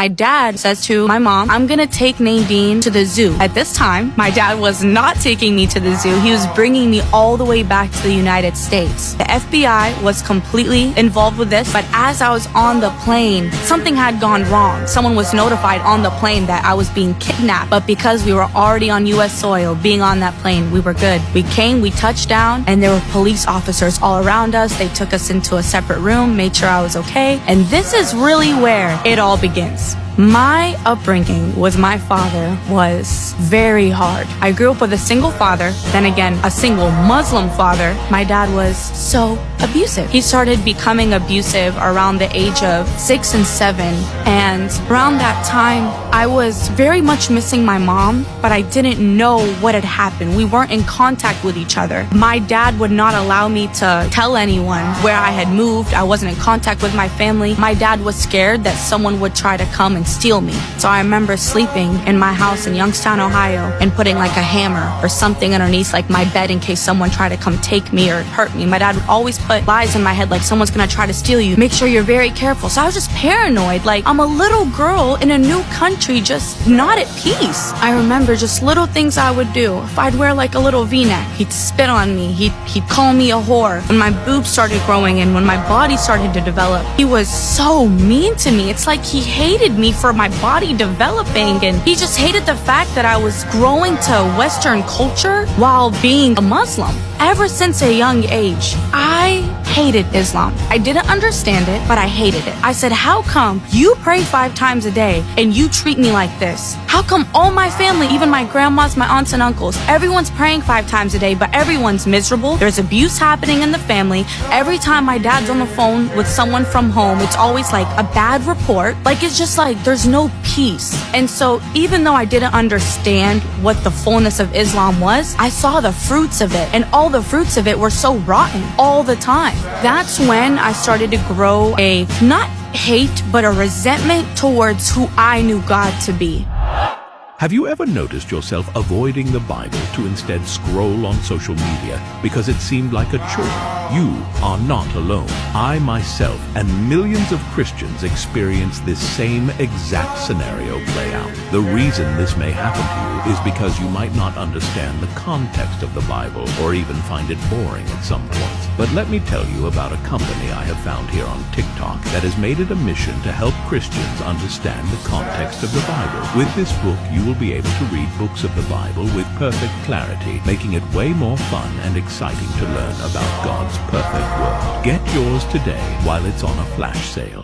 my dad says to my mom, I'm gonna take Nadine to the zoo. At this time, my dad was not taking me to the zoo. He was bringing me all the way back to the United States. The FBI was completely involved with this, but as I was on the plane, something had gone wrong. Someone was notified on the plane that I was being kidnapped, but because we were already on U.S. soil, being on that plane, we were good. We came, we touched down, and there were police officers all around us. They took us into a separate room, made sure I was okay, and this is really where it all begins. My upbringing with my father was very hard. I grew up with a single father, then again, a single Muslim father. My dad was so abusive. He started becoming abusive around the age of 6 and 7. And around that time, I was very much missing my mom, but I didn't know what had happened. We weren't in contact with each other. My dad would not allow me to tell anyone where I had moved. I wasn't in contact with my family. My dad was scared that someone would try to come and steal me. So I remember sleeping in my house in Youngstown, Ohio, and putting like a hammer or something underneath like my bed in case someone tried to come take me or hurt me. My dad would always put lies in my head like someone's gonna try to steal you. Make sure you're very careful. So I was just paranoid. Like I'm a little girl in a new country, just not at peace. I remember just little things I would do. If I'd wear like a little V-neck, he'd spit on me. He'd call me a whore. When my boobs started growing and when my body started to develop, he was so mean to me. It's like he hated me for my body developing, and he just hated the fact that I was growing to Western culture while being a Muslim. Ever since a young age, I hated Islam. I didn't understand it, but I hated it. I said, how come you pray 5 times a day and you treat me like this? How come all my family, even my grandmas, my aunts and uncles, everyone's praying 5 times a day, but everyone's miserable? There's abuse happening in the family. Every time my dad's on the phone with someone from home, it's always like a bad report. Like it's just like there's no peace. And so even though I didn't understand what the fullness of Islam was, I saw the fruits of it, and all the fruits of it were so rotten all the time. That's when I started to grow a, not hate, but a resentment towards who I knew God to be. Have you ever noticed yourself avoiding the Bible to instead scroll on social media because it seemed like a chore? You are not alone. I myself and millions of Christians experience this same exact scenario play out. The reason this may happen to you is because you might not understand the context of the Bible or even find it boring at some points. But let me tell you about a company I have found here on TikTok that has made it a mission to help Christians understand the context of the Bible. With this book, you will be able to read books of the Bible with perfect clarity, making it way more fun and exciting to learn about God's perfect word. Get yours today while it's on a flash sale.